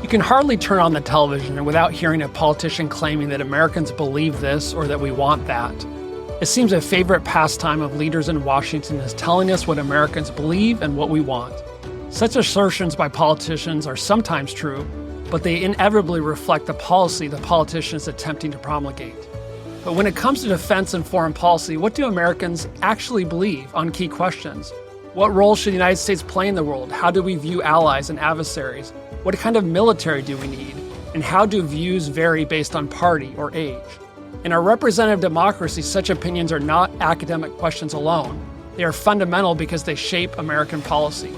You can hardly turn on the television without hearing a politician claiming that Americans believe this or that we want that. It seems a favorite pastime of leaders in Washington is telling us what Americans believe and what we want. Such assertions by politicians are sometimes true, but they inevitably reflect the policy the politician is attempting to promulgate. But when it comes to defense and foreign policy, what do Americans actually believe on key questions? What role should the United States play in the world? How do we view allies and adversaries? What kind of military do we need? And how do views vary based on party or age? In our representative democracy, such opinions are not academic questions alone. They are fundamental because they shape American policy.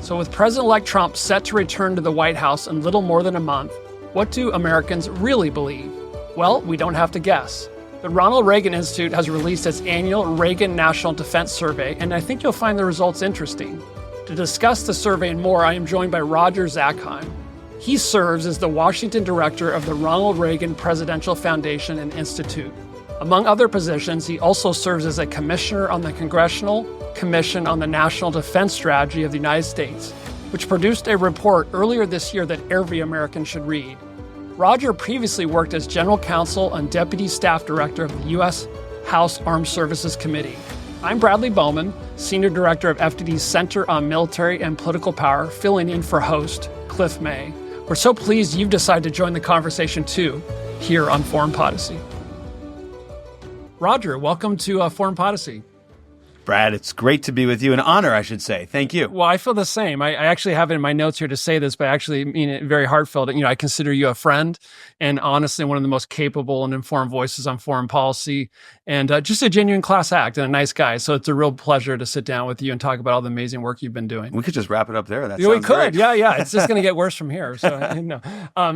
So with President-elect Trump set to return to the White House in little more than a month, what do Americans really believe? Well, we don't have to guess. The Ronald Reagan Institute has released its annual Reagan National Defense Survey, and I think you'll find the results interesting. To discuss the survey and more, I am joined by Roger Zakheim. He serves as the Washington director of the Ronald Reagan Presidential Foundation and Institute. Among other positions, he also serves as a commissioner on the Congressional Commission on the National Defense Strategy of the United States, which produced a report earlier this year that every American should read. Roger previously worked as general counsel and deputy staff director of the U.S. House Armed Services Committee. I'm Bradley Bowman, senior director of FDD's Center on Military and Political Power, filling in for host Cliff May. We're so pleased you've decided to join the conversation too, here on Foreign Policy. Roger, welcome to Foreign Policy. Brad, it's great to be with you. An honor, I should say. Thank you. Well, I feel the same. I actually have it in my notes here to say this, but I actually mean it very heartfelt. I consider you a friend and honestly one of the most capable and informed voices on foreign policy and just a genuine class act and a nice guy. So it's a real pleasure to sit down with you and talk about all the amazing work you've been doing. We could just wrap it up there. We could. Great. Yeah. It's just going to get worse from here. So,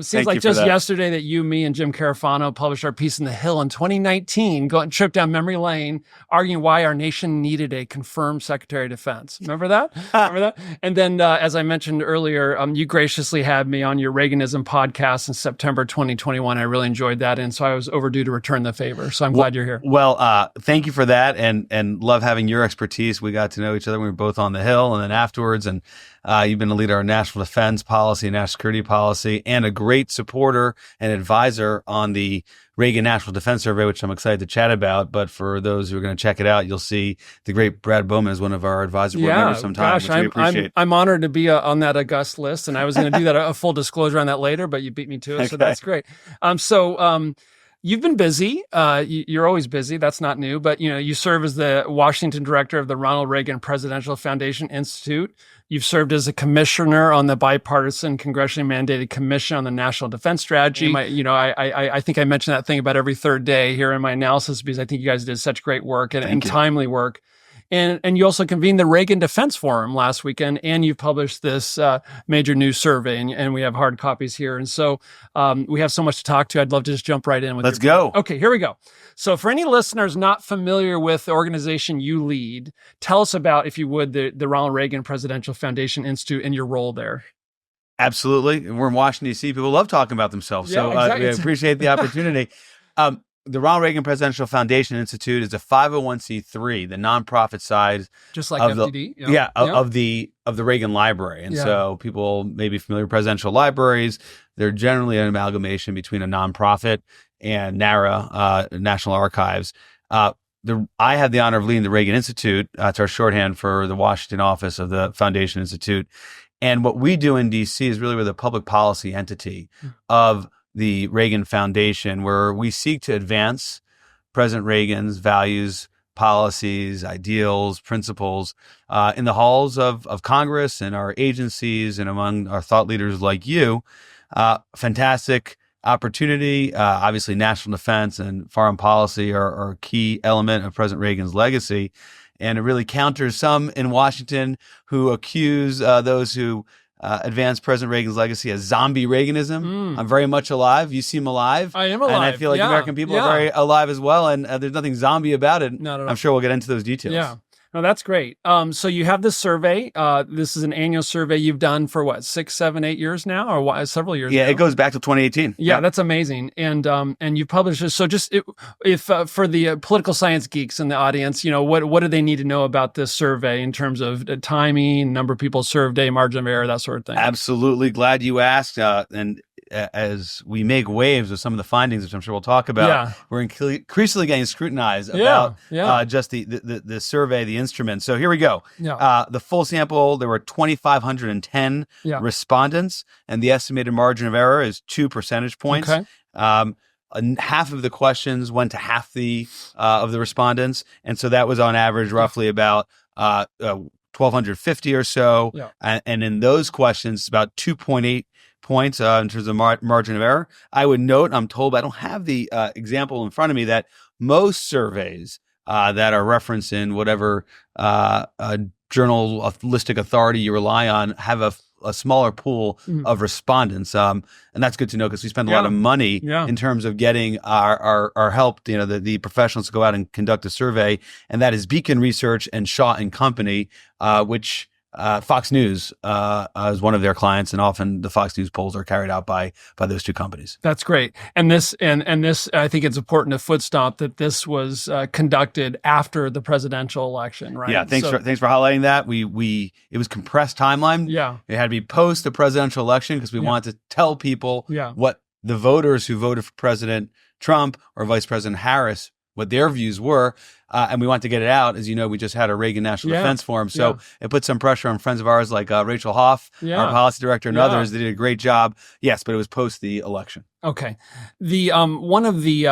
seems like just yesterday that you, me, and Jim Carafano published our piece in The Hill in 2019, going trip down memory lane, arguing why our nation needed a confirmed Secretary of Defense. Remember that? And then, as I mentioned earlier, you graciously had me on your Reaganism podcast in September 2021. I really enjoyed that. And so I was overdue to return the favor. So I'm glad you're here. Well, thank you for that. And love having your expertise. We got to know each other when we were both on the Hill and then afterwards. And you've been a leader of national defense policy, national security policy, and a great supporter and advisor on the Reagan National Defense Survey, which I'm excited to chat about. But for those who are going to check it out, you'll see the great Brad Bowman is one of our advisory board members sometime, which we appreciate. I'm honored to be on that august list, and I was going to do that a full disclosure on that later, but you beat me to it, so that's great. You've been busy. You're always busy. That's not new. But, you serve as the Washington director of the Ronald Reagan Presidential Foundation Institute. You've served as a commissioner on the bipartisan congressionally mandated Commission on the National Defense Strategy. I think I mentioned that thing about every third day here in my analysis because I think you guys did such great work and timely work. And you also convened the Reagan Defense Forum last weekend, and you've published this major news survey, and we have hard copies here. And so we have so much to talk to. I'd love to just jump right in with Let's go. Okay, here we go. So for any listeners not familiar with the organization you lead, tell us about, if you would, the Ronald Reagan Presidential Foundation Institute and your role there. Absolutely. We're in Washington, D.C. People love talking about themselves. Yeah, exactly. We appreciate the opportunity. The Ronald Reagan Presidential Foundation Institute is a 501c3, the nonprofit side, just like of FDD, of the Reagan Library. And so people may be familiar with presidential libraries. They're generally an amalgamation between a nonprofit and NARA, National Archives. I have the honor of leading the Reagan Institute. It's our shorthand for the Washington office of the Foundation Institute. And what we do in D.C. is really we're the public policy entity of the Reagan Foundation, where we seek to advance President Reagan's values, policies, ideals, principles in the halls of Congress and our agencies and among our thought leaders like you. Fantastic opportunity. Obviously, national defense and foreign policy are a key element of President Reagan's legacy. And it really counters some in Washington who accuse those who advance President Reagan's legacy as zombie Reaganism. I'm very much alive. You seem alive. I am alive. And I feel like American people are very alive as well. And there's nothing zombie about it. Not at all. I'm sure we'll get into those details. Yeah. No, that's great. So you have this survey. This is an annual survey you've done for what, 6, 7, 8 years now, or what, several years Yeah, now? it goes back to 2018. Yeah, that's amazing. And you've published this. So just if for the political science geeks in the audience, what do they need to know about this survey in terms of timing, number of people served, day, margin of error, that sort of thing? Absolutely. Glad you asked. And as we make waves with some of the findings, which I'm sure we'll talk about, we're increasingly getting scrutinized about just the survey, the instrument. So here we go. The full sample, there were 2,510 respondents, and the estimated margin of error is 2 percentage points. Okay. Half of the questions went to half of the respondents, and so that was on average roughly about 1,250 or so. And in those questions, about 2.8 points in terms of margin of error. I would note, I'm told, I don't have the example in front of me, that most surveys that are referenced in whatever journalistic authority you rely on have a smaller pool of respondents. And that's good to know, because we spend a lot of money in terms of getting our help, the professionals to go out and conduct a survey. And that is Beacon Research and Shaw and Company, which Fox News is one of their clients, and often the Fox News polls are carried out by those two companies. That's great. And this, I think it's important to footstop that this was conducted after the presidential election, right? Yeah, thanks for highlighting that. It was compressed timeline. Yeah, it had to be post the presidential election because we wanted to tell people what the voters who voted for President Trump or Vice President Harris, what their views were. And we want to get it out. As you know, we just had a Reagan National Defense Forum. So it put some pressure on friends of ours like Rachel Hoff, our policy director, and others. They did a great job. Yes, but it was post the election. Okay. The one of the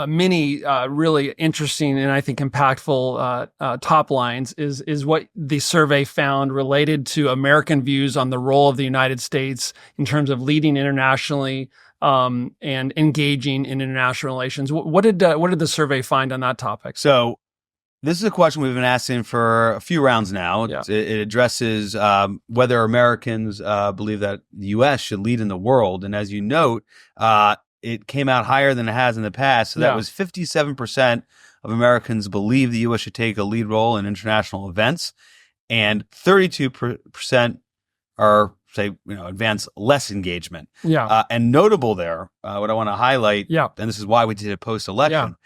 many really interesting and I think impactful top lines is what the survey found related to American views on the role of the United States in terms of leading internationally and engaging in international relations. What did the survey find on that topic? So this is a question we've been asking for a few rounds now. It addresses whether Americans believe that the U.S. should lead in the world. And as you note, it came out higher than it has in the past. So that was 57% of Americans believe the U.S. should take a lead role in international events, and 32% are advance less engagement. And notable there, what I want to highlight, and this is why we did it post-election,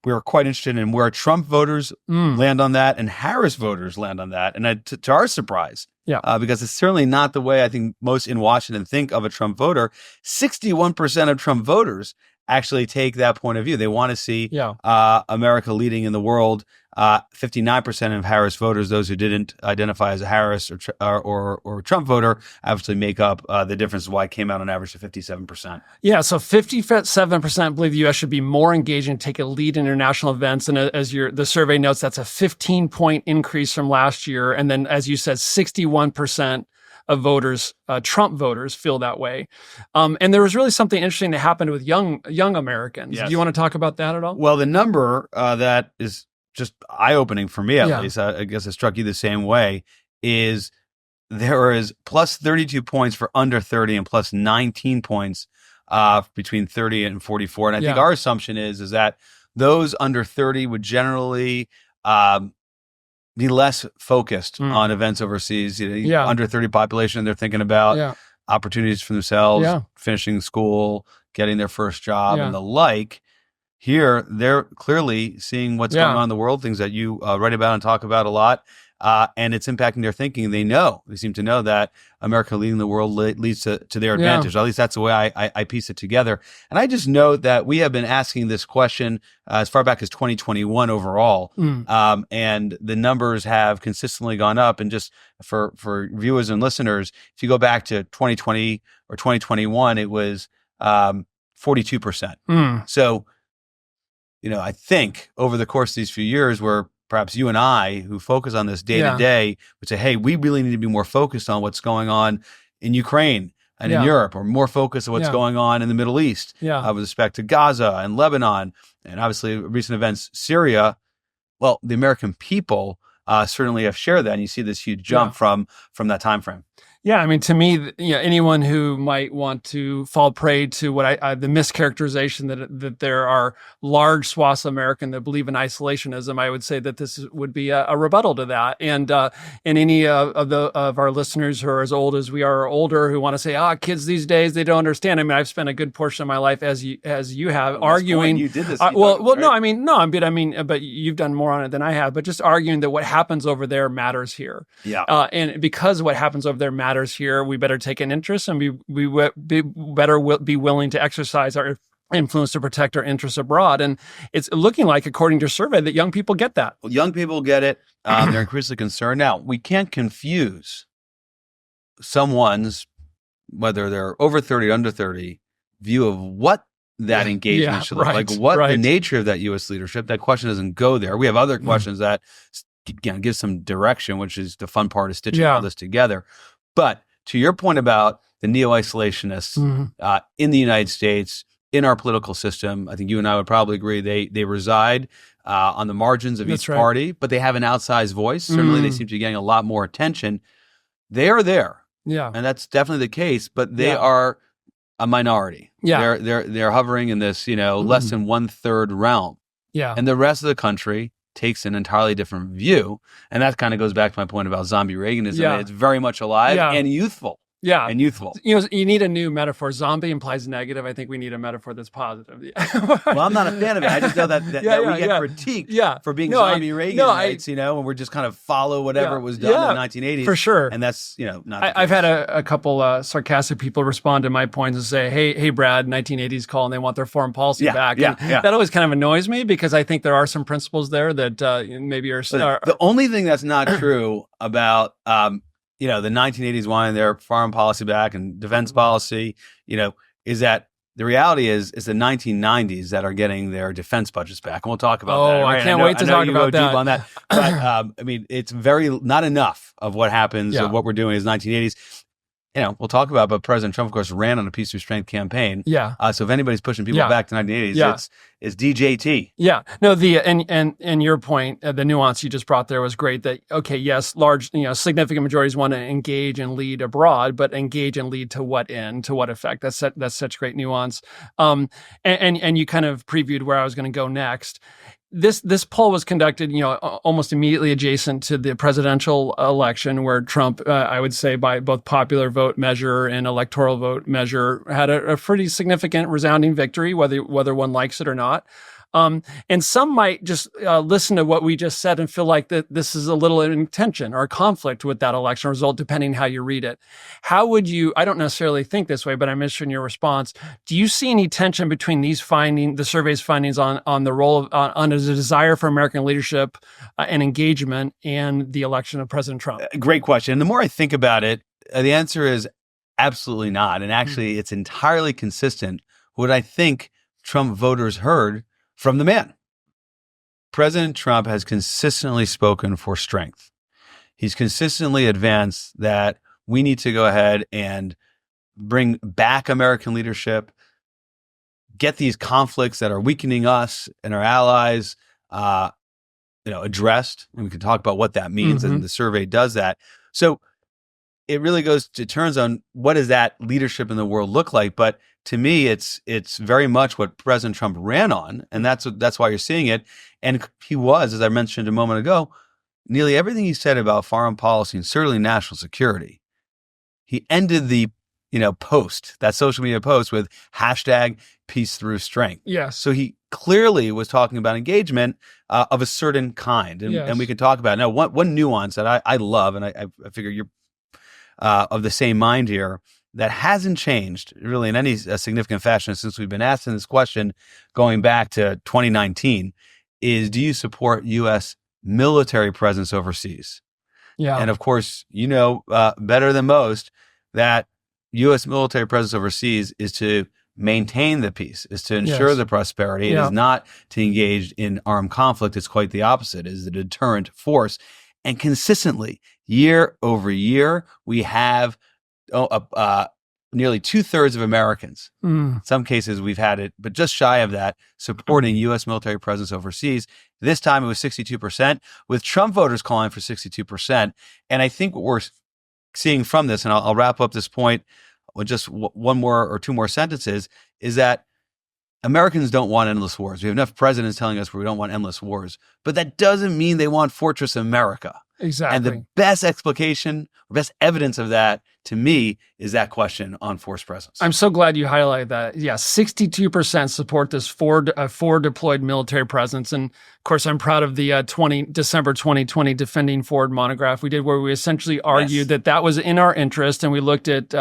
we were quite interested in where Trump voters land on that and Harris voters land on that. And to our surprise, because it's certainly not the way I think most in Washington think of a Trump voter, 61% of Trump voters actually take that point of view. They want to see America leading in the world. 59% of Harris voters, those who didn't identify as a Harris or Trump voter, obviously make up the difference, why it came out on average to 57%. Yeah, so 57% believe the U.S. should be more engaged and take a lead in international events. And as the survey notes, that's a 15-point increase from last year. And then, as you said, 61% of voters, Trump voters, feel that way. And there was really something interesting that happened with young Americans. Do you want to talk about that at all? Well, the number that is just eye-opening for me, at least, I guess it struck you the same way, is there is plus 32 points for under 30 and plus 19 points between 30 and 44. And I think our assumption is that those under 30 would generally be less focused on events overseas. Under 30 population, they're thinking about opportunities for themselves, finishing school, getting their first job, and the like. Here, they're clearly seeing what's going on in the world, things that you write about and talk about a lot, and it's impacting their thinking. They seem to know that America leading the world leads to their advantage. At least that's the way I piece it together. And I just note that we have been asking this question as far back as 2021 overall, and the numbers have consistently gone up. And just for viewers and listeners, if you go back to 2020 or 2021, it was 42%. So, I think over the course of these few years, where perhaps you and I, who focus on this day to day, would say, hey, we really need to be more focused on what's going on in Ukraine and in Europe, or more focused on what's going on in the Middle East with respect to Gaza and Lebanon, and obviously recent events, Syria. Well, the American people certainly have shared that, and you see this huge jump from that time frame. Yeah, I mean, to me, anyone who might want to fall prey to what the mischaracterization that there are large swaths of American that believe in isolationism, I would say that would be a rebuttal to that. And any of our listeners who are as old as we are or older who want to say, kids these days, they don't understand. I mean, I've spent a good portion of my life as you have arguing. You did this. But you've done more on it than I have. But just arguing that what happens over there matters here. Yeah. And because what happens over there matters here, we better take an interest, and we better be willing to exercise our influence to protect our interests abroad. And it's looking like, according to your survey, that young people get that. Well, young people get it. They're increasingly concerned. Now, we can't confuse someone's, whether they're over 30 or under 30, view of what that engagement should look like, what the nature of that U.S. leadership. That question doesn't go there. We have other questions that give some direction, which is the fun part of stitching all this together. But to your point about the neo-isolationists in the United States, in our political system, I think you and I would probably agree they reside on the margins of each party, but they have an outsized voice. Certainly, they seem to be getting a lot more attention. They are there, and that's definitely the case. But they are a minority. Yeah, they're hovering in this less than 1/3 realm. Yeah, and the rest of the country takes an entirely different view. And that kind of goes back to my point about zombie Reaganism. Yeah. It's very much alive and youthful. Yeah. And youthful. You need a new metaphor. Zombie implies negative. I think we need a metaphor that's positive. Well, I'm not a fan of it. I just know that we get critiqued for being zombie Reaganites, and we're just kind of follow whatever was done in the 1980s. For sure. And that's, not I've had a couple sarcastic people respond to my points and say, hey, Brad, 1980s call, and they want their foreign policy back. And that always kind of annoys me, because I think there are some principles there that maybe are... The only thing that's not true about... the 1980s wanting their foreign policy back and defense policy, is that the reality is the 1990s that are getting their defense budgets back. And we'll talk about that. Right? I can't wait to talk about that. Deep on that. But it's not enough of what happens of what we're doing is 1980s. We'll talk about, but President Trump, of course, ran on a peace restraint campaign. Yeah. So if anybody's pushing people back to 1980s, it's DJT. Yeah. No, and your point, the nuance you just brought there was great. That yes, large, significant majorities want to engage and lead abroad, but engage and lead to what end, to what effect? That's such great nuance. And you kind of previewed where I was going to go next. This poll was conducted, almost immediately adjacent to the presidential election, where Trump, I would say, by both popular vote measure and electoral vote measure, had a pretty significant, resounding victory, whether one likes it or not. And some might just listen to what we just said and feel like that this is a little in tension or a conflict with that election result, depending how you read it. How would you, I don't necessarily think this way, but I'm interested in your response. Do you see any tension between these findings, the survey's findings on the role of, on the desire for American leadership and engagement, and the election of President Trump? Great question. The more I think about it, the answer is absolutely not. And actually, it's entirely consistent with what I think Trump voters heard from the man. President Trump has consistently spoken for strength. He's consistently advanced that we need to go ahead and bring back American leadership, get these conflicts that are weakening us and our allies, addressed. And we can talk about what that means, and the survey does that. So it really turns on what does that leadership in the world look like. But to me, it's very much what President Trump ran on, and that's why you're seeing it. And he was, as I mentioned a moment ago, nearly everything he said about foreign policy and certainly national security. He ended the post, that social media post, with hashtag peace through strength. Yes. So he clearly was talking about engagement of a certain kind, and we can talk about it. Now. One nuance that I love, and I figure you're of the same mind here, that hasn't changed really in any significant fashion since we've been asking this question going back to 2019, is do you support U.S. military presence overseas? Yeah. And of course, better than most that U.S. military presence overseas is to maintain the peace, is to ensure the prosperity. It is not to engage in armed conflict. It's quite the opposite. It is a deterrent force. And consistently, year over year, we have nearly 2/3 of Americans. In some cases, we've had it, but just shy of that, supporting U.S. military presence overseas. This time, it was 62%, with Trump voters calling for 62%. And I think what we're seeing from this, and I'll wrap up this point with just one more or two more sentences, is that Americans don't want endless wars. We have enough presidents telling us we don't want endless wars, but that doesn't mean they want Fortress America. Exactly. And the best explication, or best evidence of that, to me, is that question on force presence. I'm so glad you highlighted that. Yeah, 62% support this forward deployed military presence. And of course, I'm proud of the December 2020 Defending Forward monograph we did, where we essentially argued that was in our interest. And we looked at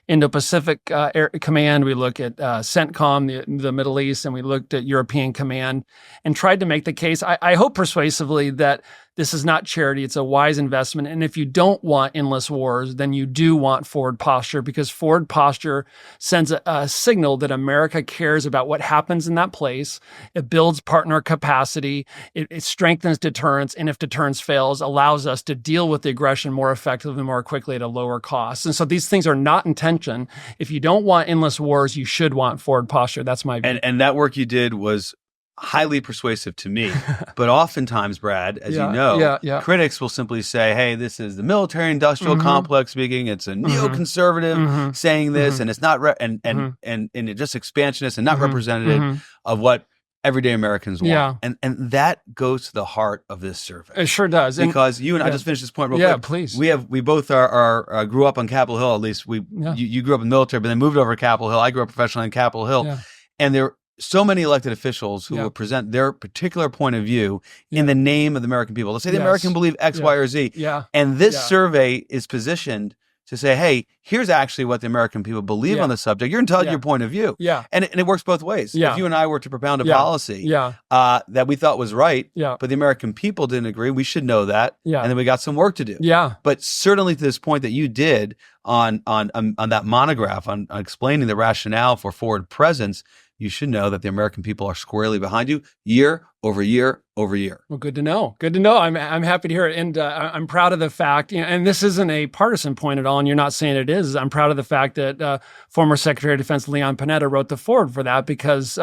Indo-Pacific Air Command, we looked at CENTCOM, the Middle East, and we looked at European Command, and tried to make the case, I hope persuasively, that this is not charity. It's a wise investment. And if you don't want endless wars, then you do want forward posture, because forward posture sends a signal that America cares about what happens in that place. It builds partner capacity. It strengthens deterrence. And if deterrence fails, allows us to deal with the aggression more effectively, more quickly at a lower cost. And so these things are not in tension. If you don't want endless wars, you should want forward posture. That's my view. And that work you did was highly persuasive to me. But oftentimes, Brad, as you know, critics will simply say, hey, this is the military industrial complex speaking. It's a neoconservative saying this, and it's not and it's just expansionist and not representative of what everyday Americans want. And that goes to the heart of this survey. It sure does. Because you and I just finished this point real quick. Yeah, please. We both are grew up on Capitol Hill. At least you grew up in the military, but then moved over to Capitol Hill. I grew up professionally on Capitol Hill. And there so many elected officials who will present their particular point of view in the name of the American people. Let's say the American believe X, Y, or Z. And this survey is positioned to say, hey, here's actually what the American people believe on the subject. You're entitled to your point of view. And it works both ways. If you and I were to propound a policy that we thought was right, but the American people didn't agree, we should know that. And then we got some work to do. But certainly to this point that you did on that monograph, on explaining the rationale for forward presence, you should know that the American people are squarely behind you year over year over year. Well, good to know. Good to know. I'm happy to hear it. And I'm proud of the fact, and this isn't a partisan point at all, and you're not saying it is. I'm proud of the fact that former Secretary of Defense Leon Panetta wrote the forward for that, because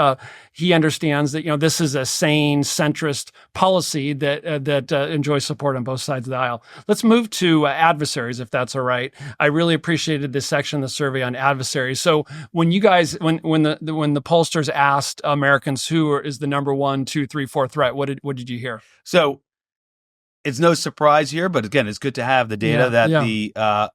he understands that, this is a sane, centrist policy that enjoys support on both sides of the aisle. Let's move to adversaries, if that's all right. I really appreciated this section of the survey on adversaries. So when you guys, when the pollsters asked Americans who is the number 1, 2, 3, 4 threat, what did you hear? So it's no surprise here, but again, it's good to have the data that the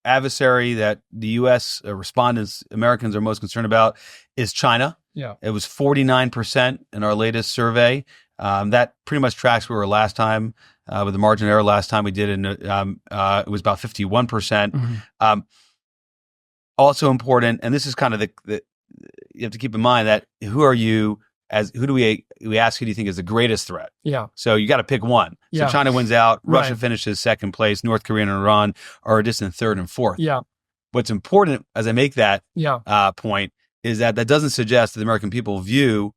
adversary that the U.S. Respondents, Americans are most concerned about is China. It was 49% in our latest survey. That pretty much tracks where we were last time with the margin of error. Last time we did it was about 51%. Also important, and this is kind of the you have to keep in mind that who do we ask, who do you think is the greatest threat? So you got to pick one. So China wins out, Russia finishes second place, North Korea and Iran are a distant third and fourth. What's important as I make that point is that doesn't suggest that the American people view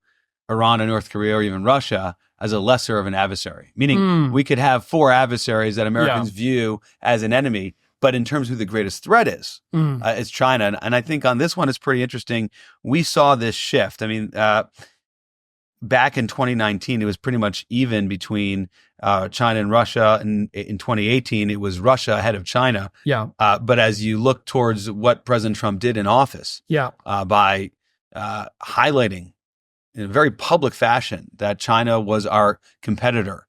Iran and North Korea or even Russia as a lesser of an adversary. Meaning we could have 4 adversaries that Americans view as an enemy, but in terms of who the greatest threat is, it's China. And I think on this one, it's pretty interesting. We saw this shift. I mean, back in 2019, it was pretty much even between China and Russia. And in 2018, it was Russia ahead of China. But as you look towards what President Trump did in office, by highlighting in a very public fashion that China was our competitor,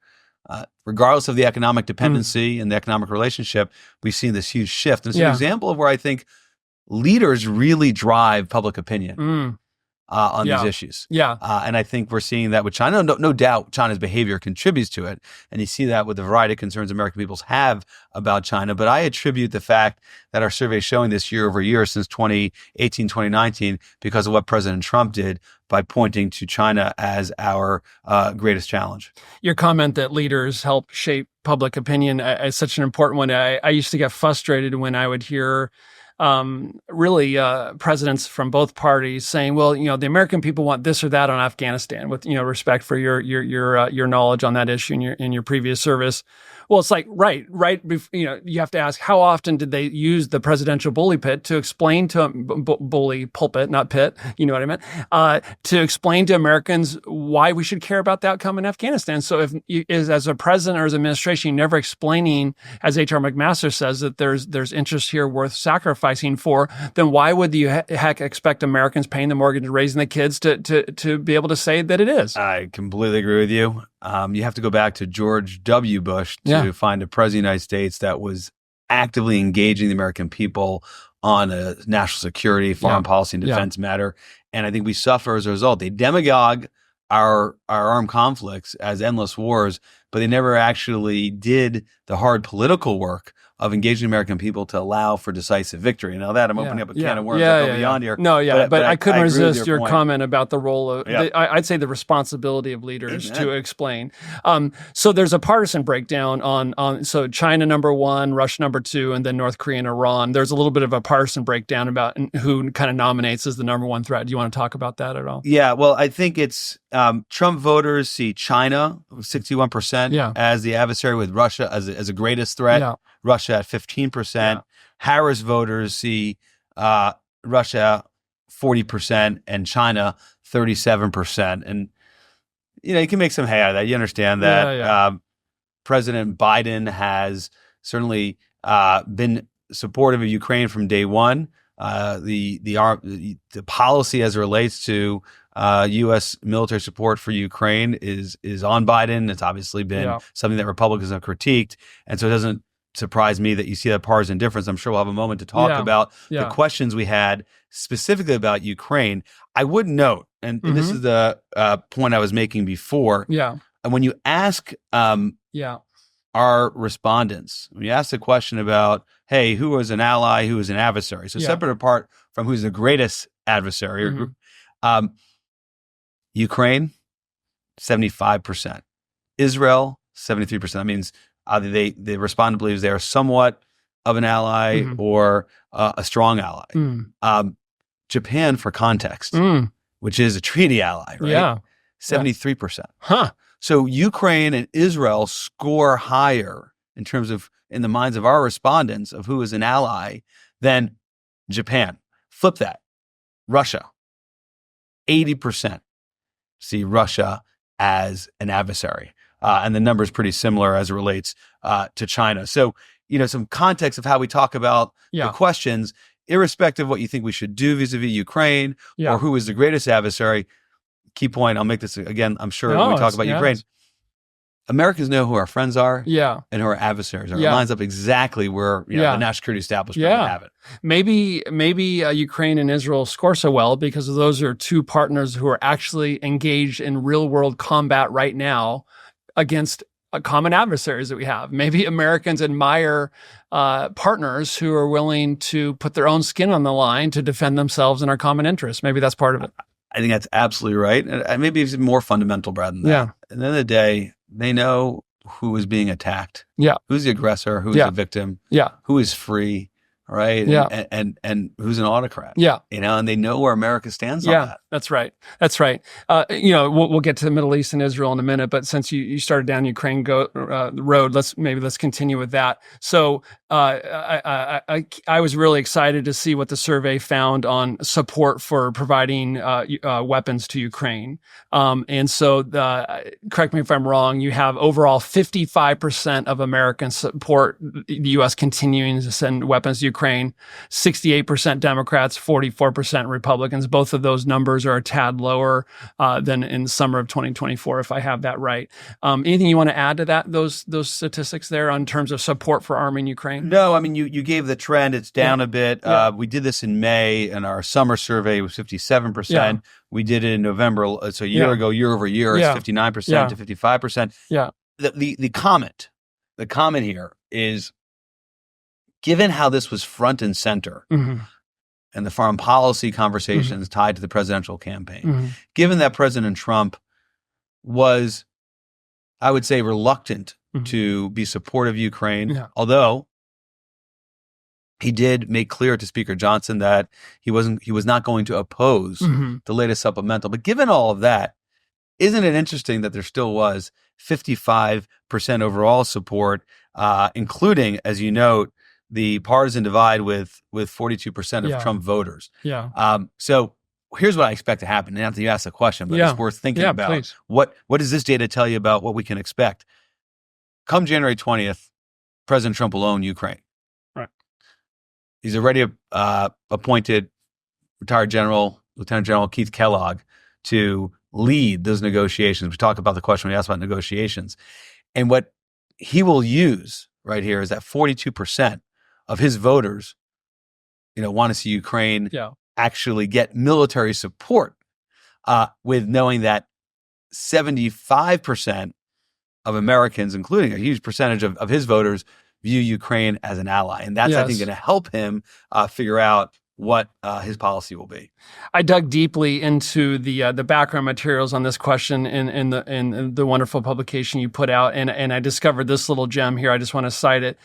regardless of the economic dependency and the economic relationship, we've seen this huge shift. And it's an example of where I think leaders really drive public opinion on these issues. And I think we're seeing that with China. No doubt China's behavior contributes to it. And you see that with the variety of concerns American peoples have about China. But I attribute the fact that our survey is showing this year over year since 2018, 2019, because of what President Trump did by pointing to China as our greatest challenge. Your comment that leaders help shape public opinion is such an important one. I used to get frustrated when I would hear presidents from both parties saying, well, the American people want this or that on Afghanistan, with, respect for your knowledge on that issue in your previous service. Well, it's like, you have to ask, how often did they use the presidential bully pit to explain to bully pulpit, not pit, you know what I meant, to explain to Americans why we should care about the outcome in Afghanistan. So if you, as a president or as administration, you're never explaining, as H.R. McMaster says, that there's interest here worth sacrificing for, then why would you heck expect Americans paying the mortgage and raising the kids to be able to say that it is? I completely agree with you. You have to go back to George W. Bush to find a president of the United States that was actively engaging the American people on a national security, foreign policy, and defense matter. And I think we suffer as a result. They demagogue our armed conflicts as endless wars, but they never actually did the hard political work of engaging American people to allow for decisive victory. Now that I'm opening up a can of worms that go beyond here. No, but I couldn't resist your comment about the role of, I'd say the responsibility of leaders to explain. So there's a partisan breakdown on so China number 1, Russia number 2, and then North Korea and Iran. There's a little bit of a partisan breakdown about who kind of nominates as the number 1 threat. Do you want to talk about that at all? Yeah, well, I think it's Trump voters see China, 61%, as the adversary, with Russia as a greatest threat. Yeah. Russia at 15%. Yeah. Harris voters see Russia 40% and China 37%. And, you can make some hay out of that. You understand that President Biden has certainly been supportive of Ukraine from day one. The policy as it relates to U.S. military support for Ukraine is on Biden. It's obviously been something that Republicans have critiqued. And so it doesn't surprise me that you see that partisan difference. I'm sure we'll have a moment to talk about the questions we had specifically about Ukraine. I would note, and this is the point I was making before. And when you ask our respondents, when you ask the question about, hey, who is an ally, who is an adversary? So separate apart from who's the greatest adversary, Ukraine, 75%. Israel, 73%. That means either the respondent believes they are somewhat of an ally or a strong ally. Japan, for context, which is a treaty ally, right? 73%. Huh. So Ukraine and Israel score higher in terms of, in the minds of our respondents, of who is an ally than Japan. Flip that. Russia, 80% see Russia as an adversary. And the number is pretty similar as it relates to China. So, some context of how we talk about the questions, irrespective of what you think we should do vis-a-vis Ukraine or who is the greatest adversary. Key point, I'll make this again, I'm sure when we talk about Ukraine. Americans know who our friends are and who our adversaries are. It lines up exactly where the national security establishment would have it. Maybe Ukraine and Israel score so well because those are two partners who are actually engaged in real-world combat right now against common adversaries that we have. Maybe Americans admire partners who are willing to put their own skin on the line to defend themselves and our common interests. Maybe that's part of it. I think that's absolutely right. And maybe it's more fundamental, Brad, than that. At the end of the day, they know who is being attacked. Who's the aggressor? Who's the victim? Who is free? Right. And who's an autocrat. And they know where America stands on that. That's right. We'll get to the Middle East and Israel in a minute, but since you started down Ukraine road, let's continue with that. So I was really excited to see what the survey found on support for providing weapons to Ukraine. And so correct me if I'm wrong, you have overall 55% of Americans support the U.S. continuing to send weapons to Ukraine. 68% Democrats, 44% Republicans. Both of those numbers are a tad lower than in the summer of 2024, if I have that right. Anything you want to add to that? Those statistics there in terms of support for arming Ukraine? No, I mean you gave the trend. It's down a bit. We did this in May, and our summer survey was 57%. We did it in November, so a year ago, year over year, it's 59% to 55%. The comment here is, given how this was front and center and the foreign policy conversations tied to the presidential campaign, given that President Trump was, I would say, reluctant to be supportive of Ukraine, although he did make clear to Speaker Johnson that he was not going to oppose the latest supplemental. But given all of that, isn't it interesting that there still was 55% overall support, including, as you note, the partisan divide with 42% of Trump voters. So here's what I expect to happen. Not that you asked the question, but it's worth thinking about. Please. What does this data tell you about what we can expect? Come January 20th, President Trump will own Ukraine. Right. He's already appointed retired Lieutenant General Keith Kellogg to lead those negotiations. We talk about the question we asked about negotiations. And what he will use right here is that 42% of his voters, want to see Ukraine actually get military support, with knowing that 75% of Americans, including a huge percentage of his voters, view Ukraine as an ally. And that's, I think, going to help him figure out what his policy will be. I dug deeply into the background materials on this question in the wonderful publication you put out, and I discovered this little gem here. I just want to cite it.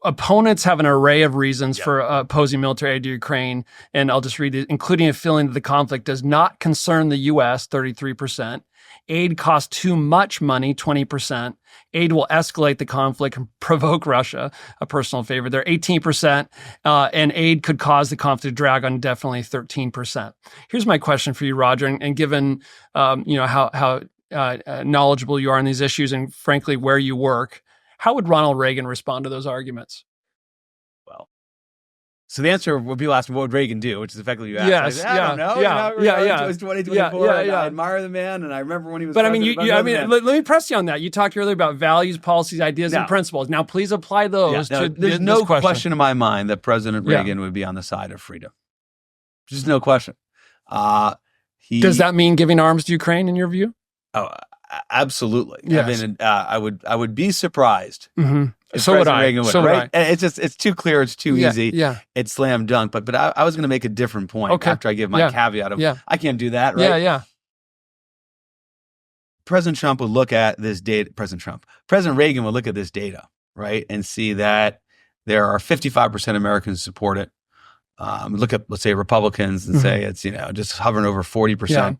Opponents have an array of reasons for opposing military aid to Ukraine, and I'll just read it, including a feeling that the conflict does not concern the U.S., 33%. Aid costs too much money, 20%. Aid will escalate the conflict and provoke Russia, a personal favorite. They're 18%, and aid could cause the conflict to drag on indefinitely, 13%. Here's my question for you, Roger, and given how knowledgeable you are on these issues and frankly where you work, how would Ronald Reagan respond to those arguments? So the answer would be asked, what would Reagan do? Which is effectively you asked. Yes, I don't know. It was 2024. I admire the man, and I remember when he was. But let me press you on that. You talked earlier about values, policies, ideas, and principles. Now, please apply those to there's no question in my mind that President Reagan would be on the side of freedom. Just no question. Does that mean giving arms to Ukraine, in your view? Oh, absolutely. Yes. I mean, I would be surprised. Mm-hmm. So would I. Reagan would, right? And it's too clear. It's too easy. Yeah. It's slam dunk. But I was going to make a different point after I give my caveat of I can't do that. Right? Yeah. President Trump would look at this data. President Reagan would look at this data, right, and see that there are 55% Americans who support it. Look at, let's say, Republicans and say it's just hovering over 40%. Yeah.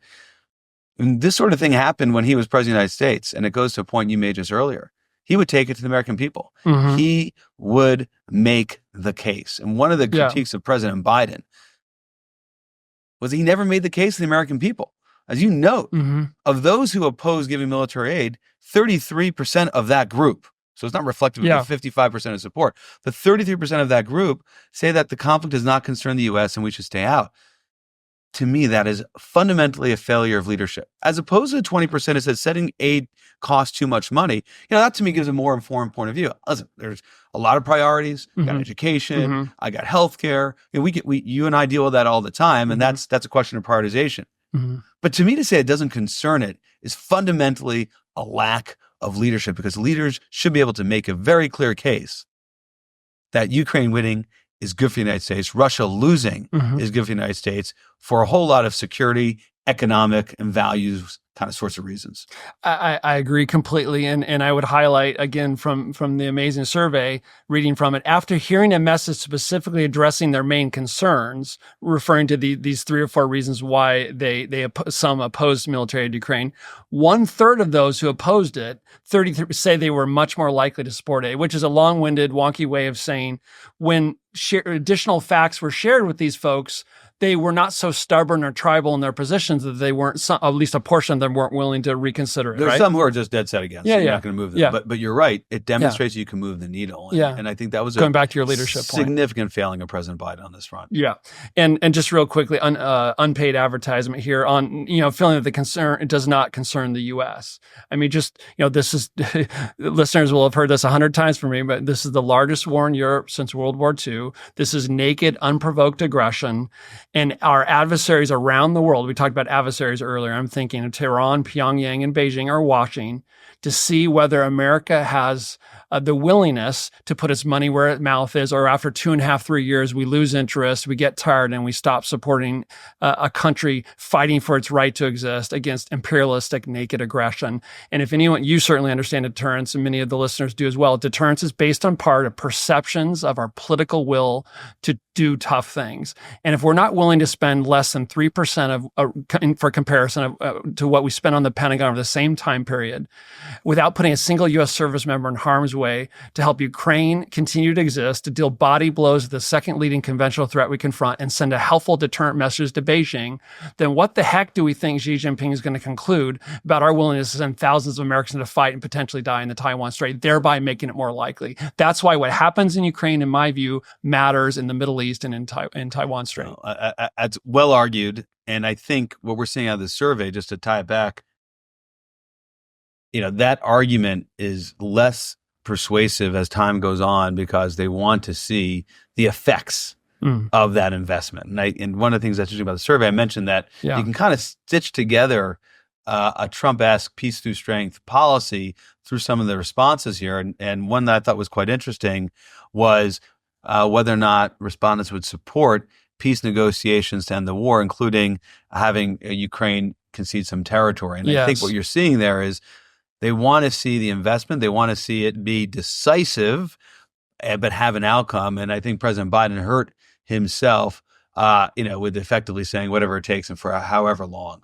And this sort of thing happened when he was president of the United States, and it goes to a point you made just earlier. He would take it to the American people. Mm-hmm. He would make the case. And one of the critiques of President Biden was he never made the case to the American people. As you note, of those who oppose giving military aid, 33% of that group, so it's not reflective of the 55% of support, but 33% of that group say that the conflict does not concern the U.S. and we should stay out. To me, that is fundamentally a failure of leadership. As opposed to the 20% that says setting aid costs too much money, that to me gives a more informed point of view. Listen, there's a lot of priorities. I got education. I got healthcare. You and I deal with that all the time, and that's a question of prioritization. But to me, to say it doesn't concern it is fundamentally a lack of leadership, because leaders should be able to make a very clear case that Ukraine winning is good for the United States. Russia losing is good for the United States for a whole lot of security, economic, and values kind of sorts of reasons. I agree completely. And I would highlight, again, from the amazing survey, reading from it, after hearing a message specifically addressing their main concerns, referring to these 3 or 4 reasons why some opposed military aid to Ukraine, 1/3 of those who opposed it, 33, say they were much more likely to support it, which is a long-winded, wonky way of saying when additional facts were shared with these folks, they were not so stubborn or tribal in their positions that they weren't, at least a portion of them weren't willing to reconsider it. There's some who are just dead set against it. You're not going to move them. Yeah. But you're right. It demonstrates you can move the needle. And I think that was going back to your leadership significant failing of President Biden on this front. Yeah. And just real quickly, unpaid advertisement here on, feeling that it does not concern the U.S. I mean, just, this is, listeners will have heard this 100 times from me, but this is the largest war in Europe since World War II. This is naked, unprovoked aggression. And our adversaries around the world, we talked about adversaries earlier, I'm thinking of Tehran, Pyongyang, and Beijing, are watching to see whether America has the willingness to put its money where its mouth is, or after 2.5, 3 years, we lose interest, we get tired, and we stop supporting a country fighting for its right to exist against imperialistic naked aggression. And if anyone, you certainly understand deterrence, and many of the listeners do as well. Deterrence is based on part of perceptions of our political will will to do tough things. And if we're not willing to spend less than 3% for comparison to what we spent on the Pentagon over the same time period, without putting a single U.S. service member in harm's way to help Ukraine continue to exist, to deal body blows at the second leading conventional threat we confront, and send a helpful deterrent message to Beijing, then what the heck do we think Xi Jinping is going to conclude about our willingness to send thousands of Americans to fight and potentially die in the Taiwan Strait, thereby making it more likely? That's why what happens in Ukraine, in my view, matters in the Middle East and in Taiwan Strait. That's well argued. And I think what we're seeing out of this survey, just to tie it back, that argument is less persuasive as time goes on because they want to see the effects of that investment. And one of the things that's interesting about the survey, I mentioned that you can kind of stitch together a Trump-esque peace through strength policy through some of the responses here. And one that I thought was quite interesting was whether or not respondents would support peace negotiations to end the war, including having Ukraine concede some territory. And I think what you're seeing there is they want to see the investment. They want to see it be decisive, but have an outcome. And I think President Biden hurt himself, with effectively saying whatever it takes and for however long.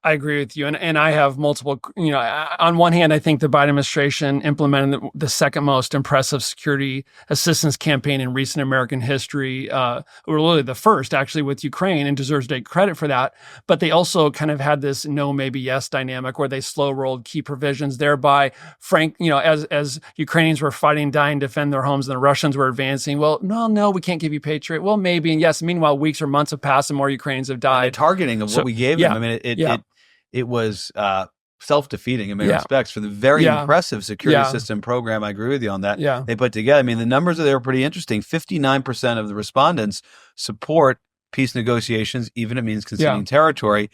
I agree with you. And I have multiple, on one hand, I think the Biden administration implemented the second most impressive security assistance campaign in recent American history, or really the first actually with Ukraine, and deserves to take credit for that. But they also kind of had this no, maybe, yes dynamic where they slow rolled key provisions, thereby, as Ukrainians were fighting, dying to defend their homes and the Russians were advancing, well, no, we can't give you Patriot. Well, maybe. And yes, meanwhile, weeks or months have passed and more Ukrainians have died. And the targeting of what we gave them, I mean, it was self-defeating in many respects for the very impressive security system program. I agree with you on that. They put together. I mean, the numbers there are pretty interesting. 59% of the respondents support peace negotiations, even if it means conceding territory.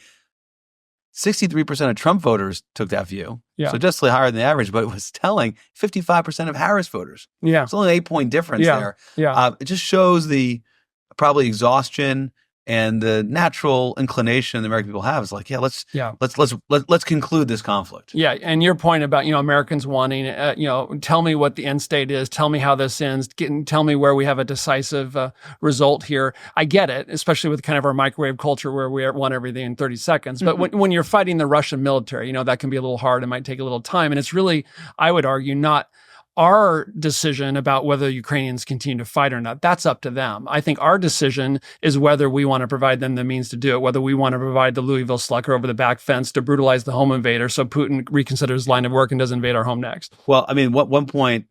63% of Trump voters took that view. So just slightly higher than the average, but it was telling 55% of Harris voters. It's only an 8-point difference there. It just shows the probably exhaustion and the natural inclination the American people have is like, let's conclude this conflict. And your point about Americans wanting, tell me what the end state is, tell me how this ends, tell me where we have a decisive result here. I get it, especially with kind of our microwave culture where we want everything in 30 seconds. But when you're fighting the Russian military, that can be a little hard. It might take a little time, and it's really, I would argue, not our decision about whether Ukrainians continue to fight or not. That's up to them. I think our decision is whether we want to provide them the means to do it, whether we want to provide the Louisville Slugger over the back fence to brutalize the home invader so Putin reconsiders his line of work and doesn't invade our home next. Well, I mean, one point,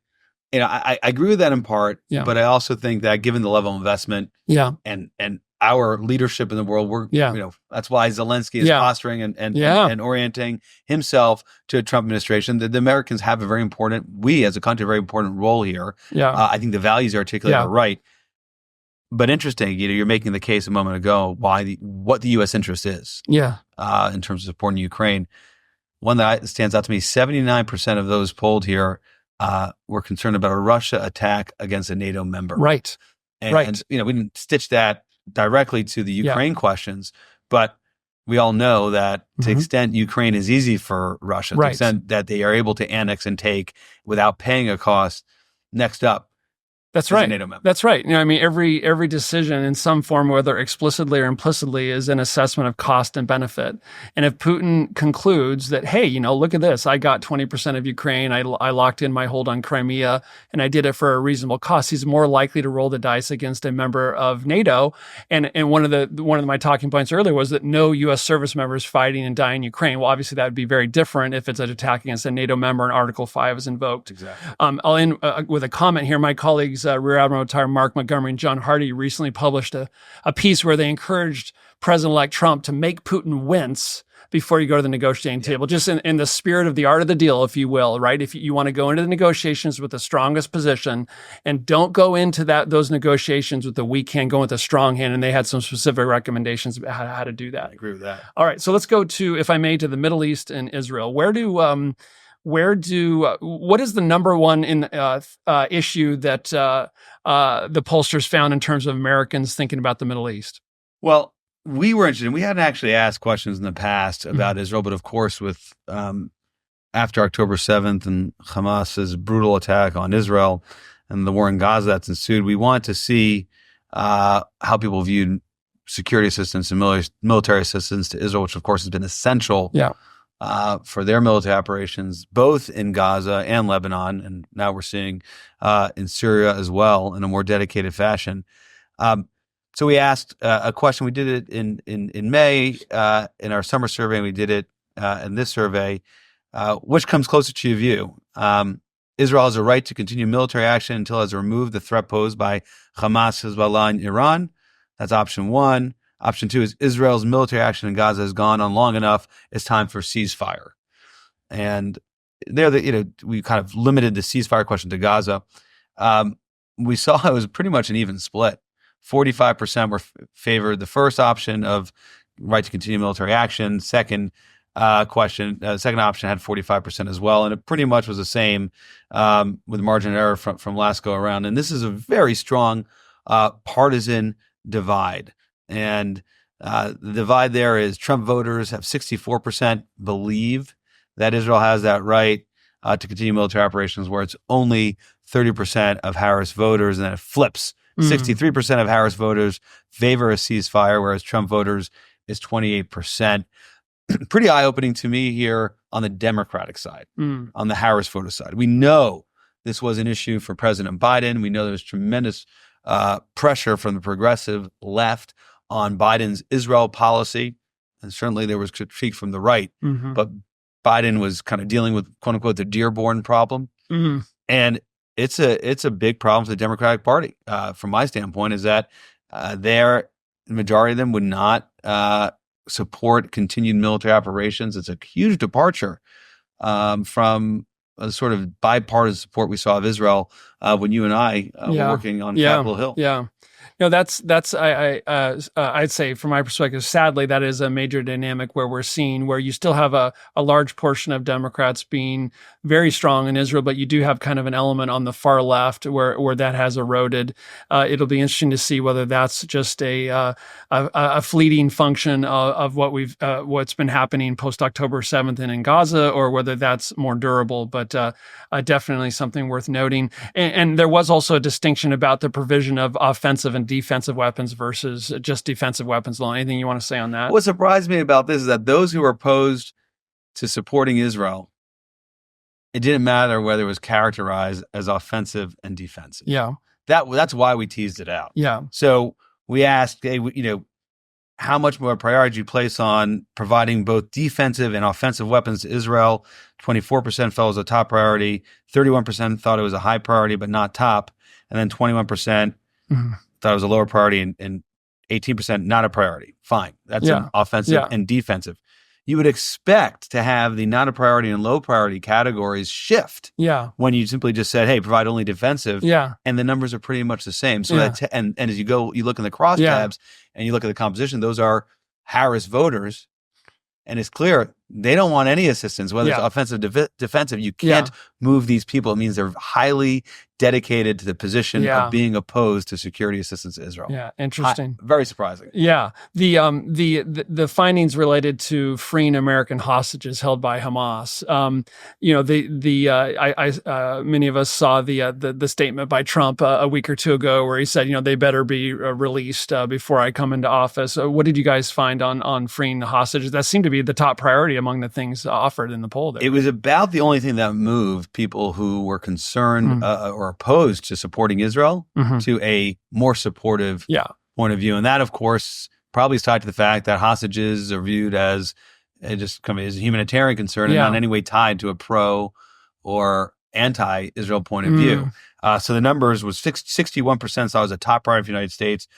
I agree with that in part, but I also think that given the level of investment and our leadership in the world, that's why Zelensky is posturing and orienting himself to a Trump administration. The Americans have we as a country, a very important role here. I think the values you articulated are right. But interesting, you're making the case a moment ago what the U.S. interest is in terms of supporting Ukraine. One that stands out to me, 79% of those polled here were concerned about a Russia attack against a NATO member. Right. And we didn't stitch that directly to the Ukraine questions, but we all know that to the extent Ukraine is easy for Russia, to the extent that they are able to annex and take without paying a cost, next up That's right. a NATO member. That's right. I mean, every decision in some form, whether explicitly or implicitly, is an assessment of cost and benefit. And if Putin concludes that, hey, look at this, I got 20% of Ukraine, I locked in my hold on Crimea, and I did it for a reasonable cost, he's more likely to roll the dice against a member of NATO. And one of my talking points earlier was that no U.S. service members fighting and dying in Ukraine. Well, obviously that would be very different if it's an attack against a NATO member and Article 5 is invoked. Exactly. I'll end with a comment here. My colleagues, Rear Admiral retired Mark Montgomery and John Hardy, recently published a piece where they encouraged President-elect Trump to make Putin wince before you go to the negotiating table, just in the spirit of the art of the deal, if you will, right? If you want to go into the negotiations with the strongest position, and don't go into those negotiations with the weak hand, go with the strong hand. And they had some specific recommendations about how to do that. I agree with that. All right, so let's go to, if I may, to the Middle East and Israel. What is the number one issue that the pollsters found in terms of Americans thinking about the Middle East? Well, we were interested. We hadn't actually asked questions in the past about Israel, but of course, with after October 7th and Hamas's brutal attack on Israel, and the war in Gaza that's ensued, we want to see how people viewed security assistance and military assistance to Israel, which of course has been essential for their military operations, both in Gaza and Lebanon, and now we're seeing in Syria as well in a more dedicated fashion. So we asked a question. We did it in May in our summer survey, and we did it in this survey. Which comes closer to your view? Israel has a right to continue military action until it has removed the threat posed by Hamas, Hezbollah, and Iran. That's option one. Option two is Israel's military action in Gaza has gone on long enough. It's time for ceasefire. And there, we kind of limited the ceasefire question to Gaza. We saw it was pretty much an even split. 45% were favored the first option of right to continue military action. Second option had 45% as well, and it pretty much was the same with margin of error from last go around. And this is a very strong partisan divide. And the divide there is Trump voters have 64% believe that Israel has that right to continue military operations, where it's only 30% of Harris voters, and then it flips. 63% of Harris voters favor a ceasefire, whereas Trump voters is 28%. Pretty eye-opening to me here on the Democratic side, on the Harris voter side. We know this was an issue for President Biden. We know there's tremendous pressure from the progressive left on Biden's Israel policy. And certainly there was critique from the right, but Biden was kind of dealing with, quote unquote, the Dearborn problem. And it's a big problem for the Democratic Party. From my standpoint, is that the majority of them would not support continued military operations. It's a huge departure from a sort of bipartisan support we saw of Israel when you and I were working on Capitol Hill. Yeah. No, I'd say from my perspective, sadly, that is a major dynamic where you still have a large portion of Democrats being very strong in Israel, but you do have kind of an element on the far left where that has eroded. It'll be interesting to see whether that's just a fleeting function of what's been happening post October 7th and in Gaza, or whether that's more durable. But definitely something worth noting. And there was also a distinction about the provision of offensive and defensive weapons versus just defensive weapons alone. Anything you want to say on that? What surprised me about this is that those who were opposed to supporting Israel, it didn't matter whether it was characterized as offensive and defensive. Yeah. That's why we teased it out. Yeah. So we asked, how much more priority do you place on providing both defensive and offensive weapons to Israel? 24% felt it was a top priority. 31% thought it was a high priority, but not top. And then 21% thought it was a lower priority, and 18% not a priority. Fine. That's an offensive and defensive. You would expect to have the not a priority and low priority categories shift when you simply just said, hey, provide only defensive. And the numbers are pretty much the same. So and as you look in the crosstabs and you look at the composition, those are Harris voters. And it's clear they don't want any assistance, whether it's offensive, defensive. You can't move these people. It means they're highly dedicated to the position of being opposed to security assistance to Israel. Yeah, interesting. Very surprising. Yeah, the findings related to freeing American hostages held by Hamas. Many of us saw the statement by Trump a week or two ago where he said, they better be released before I come into office. What did you guys find on freeing the hostages? That seemed to be the top priority among the things offered in the poll there. It was about the only thing that moved people who were concerned or opposed to supporting Israel to a more supportive point of view. And that, of course, probably is tied to the fact that hostages are viewed as as a humanitarian concern and not in any way tied to a pro or anti-Israel point of view. So the numbers was 61% saw it as a top priority for the United States.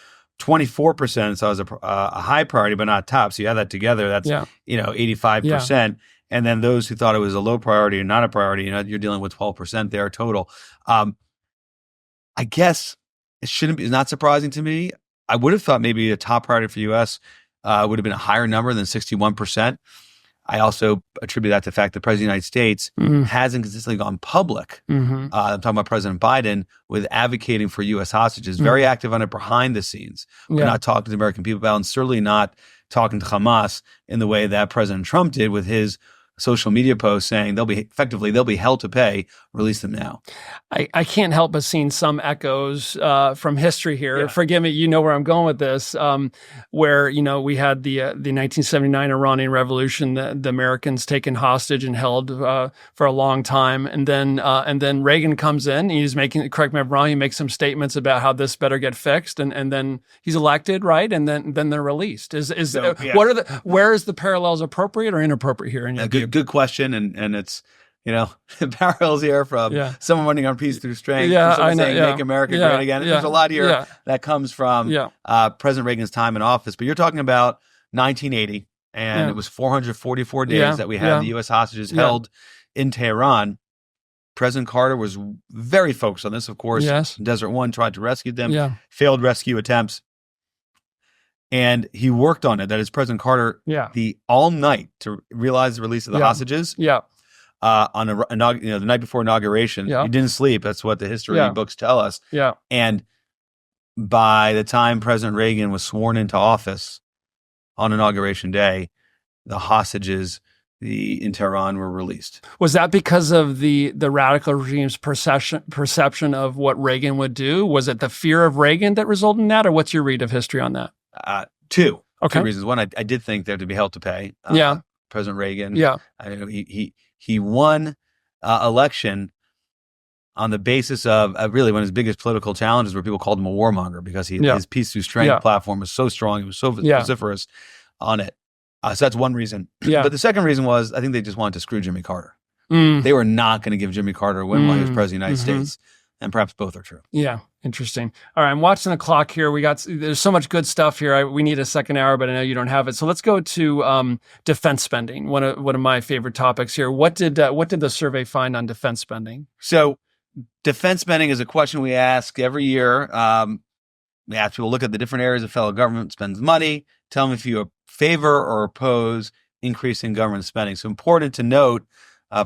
24% saw it as a high priority, but not top. So you add that together, that's 85%. Yeah. And then those who thought it was a low priority or not a priority, you're dealing with 12% there total. I guess it's not surprising to me. I would have thought maybe a top priority for the U.S. Would have been a higher number than 61%. I also attribute that to the fact that the President of the United States hasn't consistently gone public. I'm talking about President Biden with advocating for U.S. hostages, very active on it behind the scenes. We're not talking to the American people about, and certainly not talking to Hamas in the way that President Trump did with his social media posts saying they'll be held to pay. Release them now. I can't help but seeing some echoes from history here. Yeah. Forgive me, you know where I'm going with this. Where we had the 1979 Iranian Revolution, the Americans taken hostage and held for a long time, and then Reagan comes in. He's making, correct me if I'm wrong, he makes some statements about how this better get fixed, and then he's elected, right? And then they're released. Where is the parallels appropriate or inappropriate here? In your view? Good question, and it's. Parallels here from someone running on peace through strength, saying make America great again. There's a lot here that comes from President Reagan's time in office. But you're talking about 1980, and it was 444 days that we had the U.S. hostages held in Tehran. President Carter was very focused on this, of course. Yes. Desert One tried to rescue them, failed rescue attempts. And he worked on it. That is President Carter the all night to realize the release of the hostages. Yeah. On the night before inauguration, he didn't sleep. That's what the history books tell us. Yeah. And by the time President Reagan was sworn into office on inauguration day, the hostages in Tehran were released. Was that because of the radical regime's perception of what Reagan would do? Was it the fear of Reagan that resulted in that, or what's your read of history on that? Two reasons. One, I did think they had to be held to pay. President Reagan. Yeah. He won election on the basis of really one of his biggest political challenges where people called him a warmonger because his peace through strength platform was so strong. It was so vociferous on it. So that's one reason. Yeah. But the second reason was I think they just wanted to screw Jimmy Carter. They were not going to give Jimmy Carter a win while he was president of the United States. And perhaps both are true. Yeah. Interesting. All right. I'm watching the clock here. There's so much good stuff here. We need a second hour, but I know you don't have it. So let's go to defense spending. One of my favorite topics here. What did the survey find on defense spending? So defense spending is a question we ask every year. We ask people look at the different areas the federal government spends money. Tell them if you favor or oppose increasing government spending. So important to note,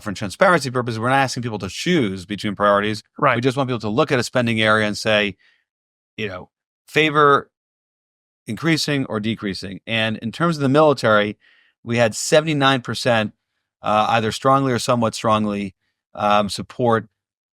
for transparency purposes, we're not asking people to choose between priorities. Right. We just want people to look at a spending area and say, favor increasing or decreasing. And in terms of the military, we had 79% either strongly or somewhat strongly support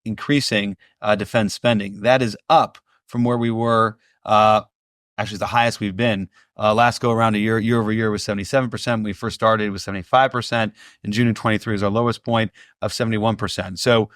increasing defense spending. That is up from where we were, actually the highest we've been. Last go around year over year was 77%. When we first started, it was 75%. In June of 23 is our lowest point of 71%. So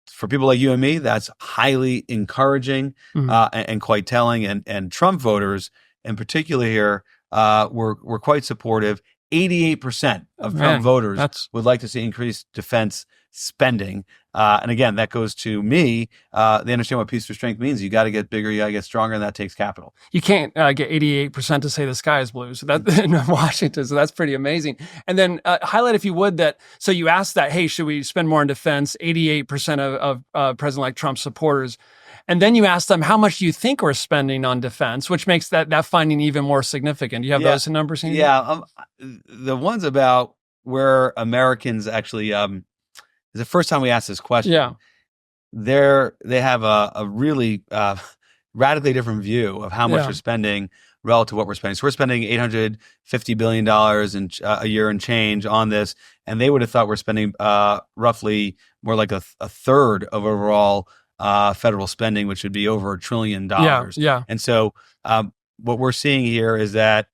for people like you and me, that's highly encouraging and quite telling. And Trump voters in particular here were quite supportive. 88% of Trump voters would like to see increased defense spending. And again, that goes to me. They understand what peace through strength means. You got to get bigger, you got to get stronger, and that takes capital. You can't get 88% to say the sky is blue. So that in Washington, so that's pretty amazing. And then highlight, if you would, so you asked that, hey, should we spend more on defense? 88% of President-elect Trump supporters. And then you ask them, how much do you think we're spending on defense, which makes that finding even more significant. Do you have those numbers? Yeah. The ones about where Americans actually, it's the first time we asked this question. Yeah. They have a really radically different view of how much we're spending relative to what we're spending. So we're spending $850 billion a year and change on this. And they would have thought we're spending roughly more like a third of overall federal spending, which would be over $1 trillion. Yeah. And so what we're seeing here is that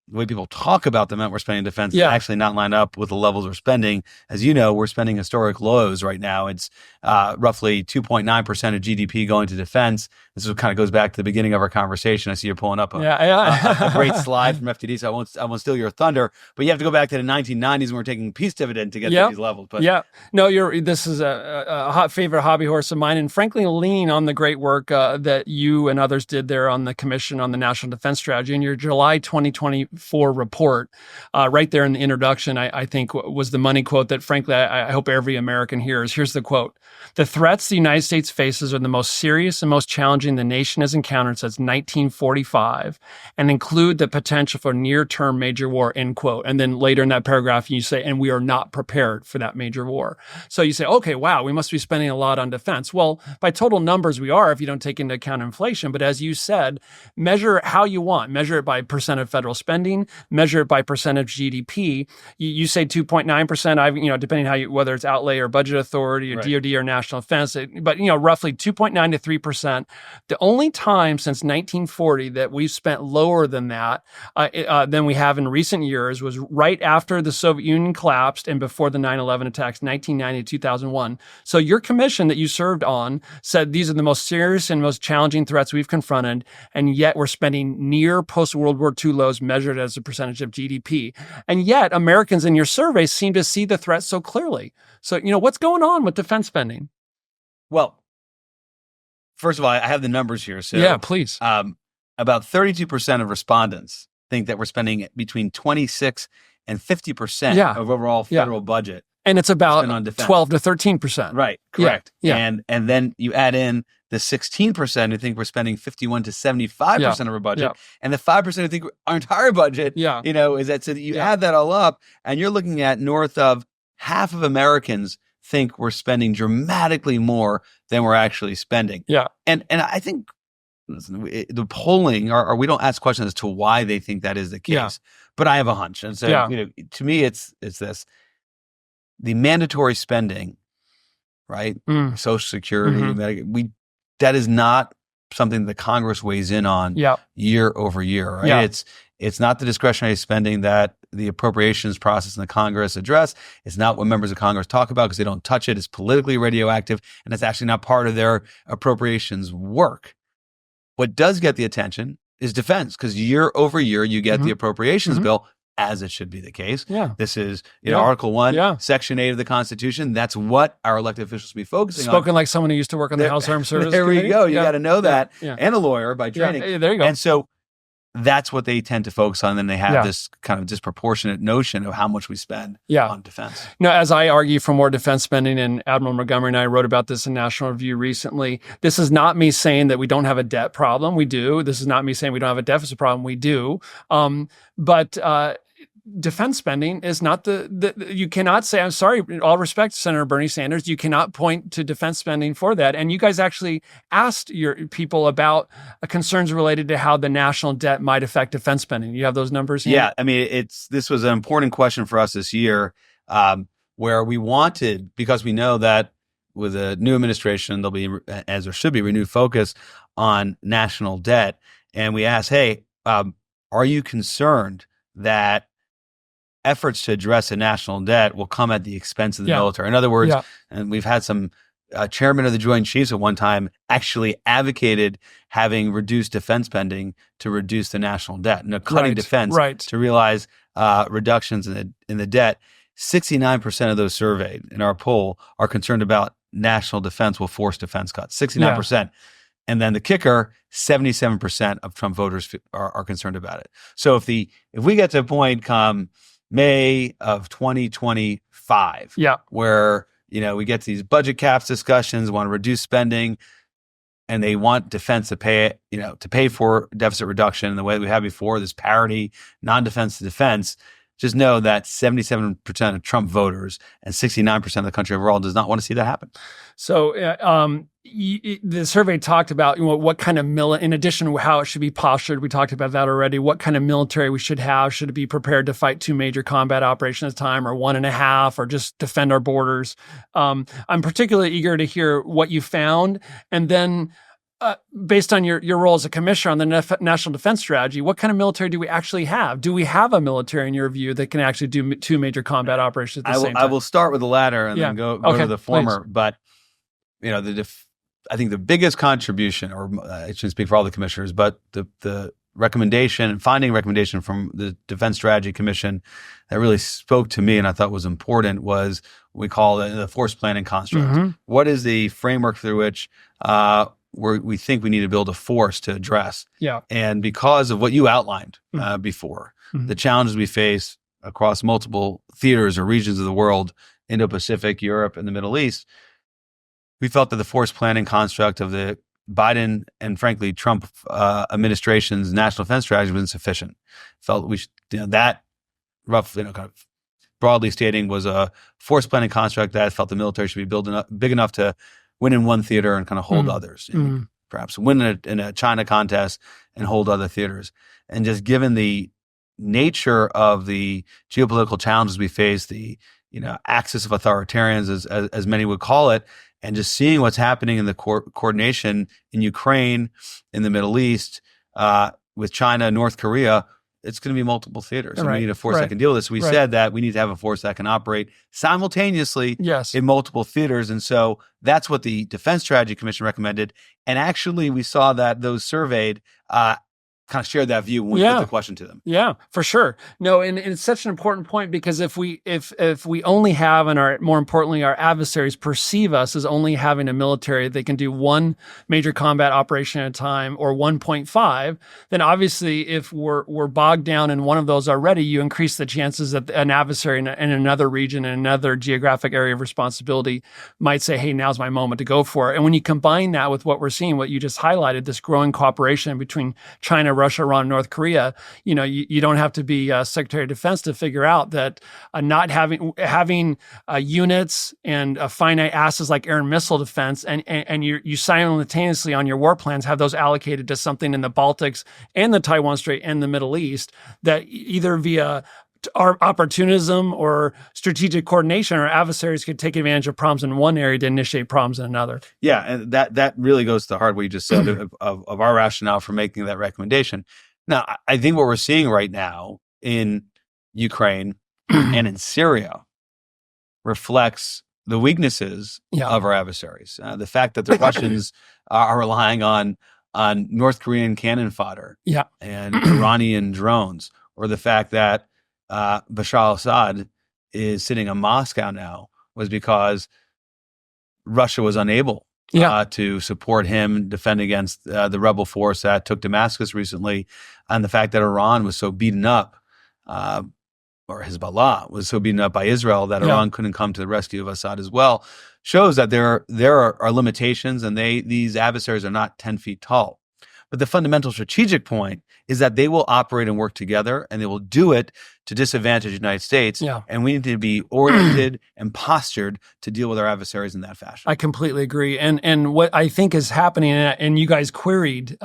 the way people talk about the amount we're spending in defense is actually not line up with the levels we're spending. As you know, we're spending historic lows right now. It's roughly 2.9% of GDP going to defense. This kind of goes back to the beginning of our conversation. I see you're pulling up a great slide from FTD, so I won't steal your thunder. But you have to go back to the 1990s when we're taking peace dividend to get to these levels. But this is a hot favorite hobby horse of mine, and frankly, leaning on the great work that you and others did there on the Commission on the National Defense Strategy in your July 2024 report. Right there in the introduction, I think was the money quote that, frankly, I hope every American hears. Here's the quote: "The threats the United States faces are the most serious and most challenging challenging the nation has encountered since 1945 and include the potential for near-term major war, end quote. And then later in that paragraph, you say, and we are not prepared for that major war. So you say, okay, wow, we must be spending a lot on defense. Well, by total numbers, we are if you don't take into account inflation. But as you said, measure it how you want. Measure it by percent of federal spending, measure it by percent of GDP. You say 2.9%, depending how whether it's outlay or budget authority or DOD or national defense, but roughly 2.9 to 3%. The only time since 1940 that we've spent lower than that, than we have in recent years, was right after the Soviet Union collapsed and before the 9/11 attacks, 1990 to 2001. So your commission that you served on said these are the most serious and most challenging threats we've confronted, and yet we're spending near post-World War II lows measured as a percentage of GDP. And yet Americans in your survey seem to see the threat so clearly. So, what's going on with defense spending? Well, first of all, I have the numbers here. So yeah, please. About 32% of respondents think that we're spending between 26 and 50% of overall federal budget. And it's about 12 to 13%. Right, correct. Yeah. And then you add in the 16% who think we're spending 51 to 75% of our budget, and the 5% who think our entire budget, is that. So that you add that all up, and you're looking at north of half of Americans think we're spending dramatically more than we're actually spending. Yeah. And I think the polling, or we don't ask questions as to why they think that is the case, but I have a hunch. And so, to me, it's this. The mandatory spending, right? Social Security, that is not something that Congress weighs in on year over year, right? Yeah. It's not the discretionary spending that the appropriations process in the Congress address. It's not what members of Congress talk about because they don't touch it. It's politically radioactive, and it's actually not part of their appropriations work. What does get the attention is defense, because year over year you get the appropriations bill, as it should be the case. Yeah. This is Article 1, Section 8 of the Constitution. That's what our elected officials should be focusing on. Spoken like someone who used to work on the House Armed Services There Committee. we go. You got to know that. And a lawyer by training. Yeah, there you go. And so that's what they tend to focus on. And then they have this kind of disproportionate notion of how much we spend on defense. As I argue for more defense spending, and Admiral Montgomery and I wrote about this in National Review recently, this is not me saying that we don't have a debt problem. We do. This is not me saying we don't have a deficit problem. We do. But defense spending is not you cannot say, I'm sorry, in all respect, Senator Bernie Sanders, you cannot point to defense spending for that. And you guys actually asked your people about concerns related to how the national debt might affect defense spending. You have those numbers here? Yeah. I mean, this was an important question for us this year, where we wanted, because we know that with a new administration, there'll be, as there should be, renewed focus on national debt. And we asked, hey, are you concerned that efforts to address a national debt will come at the expense of the military? In other words, and we've had some chairman of the Joint Chiefs at one time actually advocated having reduced defense spending to reduce the national debt, cutting defense to realize reductions in the debt. 69% of those surveyed in our poll are concerned about national defense will force defense cuts. 69%. And then the kicker, 77% of Trump voters are concerned about it. So if we get to a point come May of 2025, where we get to these budget caps discussions, want to reduce spending, and they want defense to pay for deficit reduction in the way that we had before, this parity, non-defense to defense. Just know that 77% of Trump voters and 69% of the country overall does not want to see that happen. So the survey talked about what kind of in addition to how it should be postured, we talked about that already, what kind of military we should have. Should it be prepared to fight 2 major combat operations at a time, or 1.5, or just defend our borders? I'm particularly eager to hear what you found. And then based on your role as a commissioner on the National Defense Strategy, what kind of military do we actually have? Do we have a military, in your view, that can actually do 2 major combat operations at the same time? I will start with the latter and then go to the former. Please. But, I think the biggest contribution, or I shouldn't speak for all the commissioners, but the finding recommendation from the Defense Strategy Commission that really spoke to me and I thought was important was what we call the force planning construct. Mm-hmm. What is the framework through which we think we need to build a force to address? Yeah. And because of what you outlined before, the challenges we face across multiple theaters or regions of the world, Indo-Pacific, Europe, and the Middle East, we felt that the force planning construct of the Biden and frankly Trump administration's national defense strategy was insufficient. Felt we should, that rough, kind of broadly stating, was a force planning construct that felt the military should be big enough to win in one theater and kind of hold others. Perhaps win in a China contest and hold other theaters. And just given the nature of the geopolitical challenges we face, the axis of authoritarians, as many would call it, and just seeing what's happening in the coordination in Ukraine, in the Middle East, with China, North Korea, it's going to be multiple theaters. And we need a force that can deal with this. We said that we need to have a force that can operate simultaneously in multiple theaters. And so that's what the Defense Strategy Commission recommended. And actually, we saw that those surveyed kind of shared that view when we put the question to them. Yeah, for sure. No, and it's such an important point, because if we only have, and more importantly, our adversaries perceive us as only having a military they can do one major combat operation at a time, or 1.5, then obviously if we're bogged down in one of those already, you increase the chances that an adversary in another region, in another geographic area of responsibility, might say, hey, now's my moment to go for it. And when you combine that with what we're seeing, what you just highlighted, this growing cooperation between China, Russia, Iran, North Korea, you don't have to be Secretary of Defense to figure out that not having units and finite assets like air and missile defense, and you simultaneously on your war plans have those allocated to something in the Baltics and the Taiwan Strait and the Middle East, that either via our opportunism or strategic coordination, our adversaries could take advantage of problems in one area to initiate problems in another. Yeah, and that really goes to the heart of what you just said of our rationale for making that recommendation. Now, I think what we're seeing right now in Ukraine and in Syria reflects the weaknesses of our adversaries. The fact that the Russians are relying on North Korean cannon fodder and Iranian drones, or the fact that Bashar al-Assad is sitting in Moscow now, was because Russia was unable to support him defend against the rebel force that took Damascus recently, and the fact that Iran was so beaten up, or Hezbollah was so beaten up by Israel that Iran couldn't come to the rescue of Assad as well, shows that there are limitations, and these adversaries are not 10 feet tall. But the fundamental strategic point is that they will operate and work together, and they will do it to disadvantage the United States. And we need to be oriented and postured to deal with our adversaries in that fashion. I completely agree. And what I think is happening, and you guys queried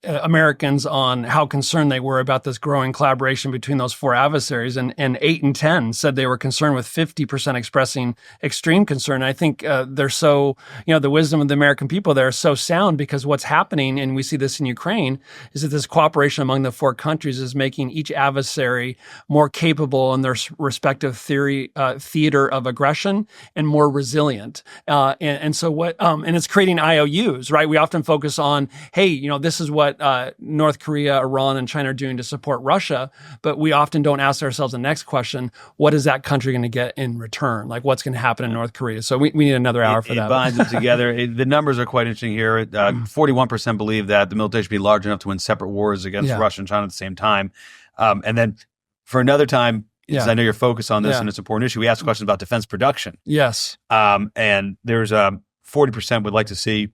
Americans on how concerned they were about this growing collaboration between those four adversaries, and 8 and 10 said they were concerned, with 50% expressing extreme concern. I think they're so, the wisdom of the American people there is so sound, because what's happening, and we see this in Ukraine, is that this cooperation among the four countries is making each adversary more capable in their respective theater of aggression, and more resilient. And so what, and it's creating IOUs, right? We often focus on, hey, this is what North Korea, Iran, and China are doing to support Russia, but we often don't ask ourselves the next question: what is that country going to get in return? Like, what's going to happen in North Korea? So we need another hour for that. It binds them together. The numbers are quite interesting here. 41% believe that the military should be large enough to win separate wars against Russia and China at the same time. And then for another time, because I know you're focused on this and it's an important issue, we asked questions about defense production. Yes. And there's 40% would like to see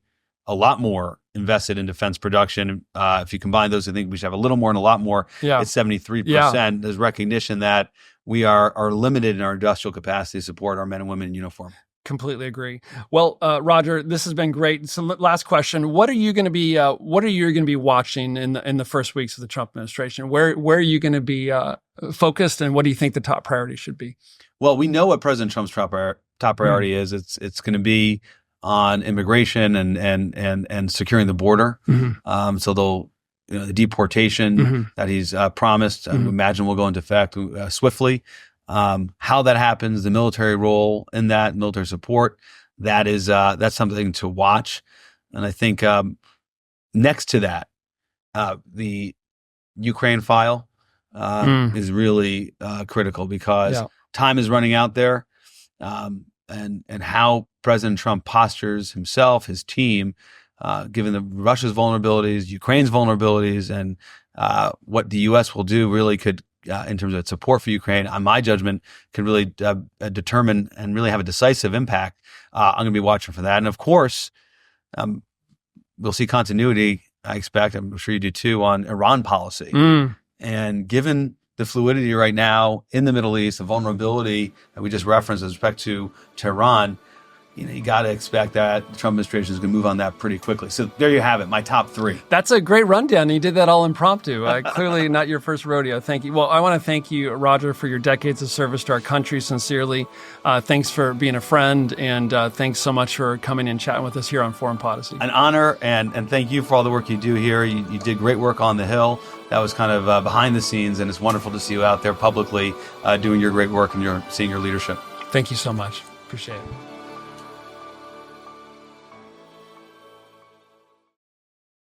a lot more invested in defense production. If you combine those, I think we should have a little more and a lot more. It's 73%. There's recognition that we are limited in our industrial capacity to support our men and women in uniform. Completely agree. Well, Roger, this has been great. So, last question: what are you going to be watching in the first weeks of the Trump administration? Where are you going to be focused, and what do you think the top priority should be? Well, we know what President Trump's top priority is. It's going to be on immigration and securing the border. So they'll, the deportation that he's promised, I imagine will go into effect swiftly. How that happens, the military role in that, military support, that's something to watch. And I think next to that, the Ukraine file is really critical, because time is running out there, and how President Trump postures himself, his team, given the Russia's vulnerabilities, Ukraine's vulnerabilities, and what the U.S. will do really could, in terms of its support for Ukraine, on my judgment, can really determine and really have a decisive impact. I'm going to be watching for that. And of course, we'll see continuity, I expect, I'm sure you do too, on Iran policy. And given the fluidity right now in the Middle East, the vulnerability that we just referenced with respect to Iran, you got to expect that the Trump administration is going to move on that pretty quickly. So there you have it, my top 3. That's a great rundown. You did that all impromptu. Clearly not your first rodeo. Thank you. Well, I want to thank you, Roger, for your decades of service to our country, sincerely. Thanks for being a friend, and thanks so much for coming and chatting with us here on Foreign Policy. An honor, and thank you for all the work you do here. You did great work on the Hill. That was kind of behind the scenes, and it's wonderful to see you out there publicly doing your great work and seeing your leadership. Thank you so much. Appreciate it.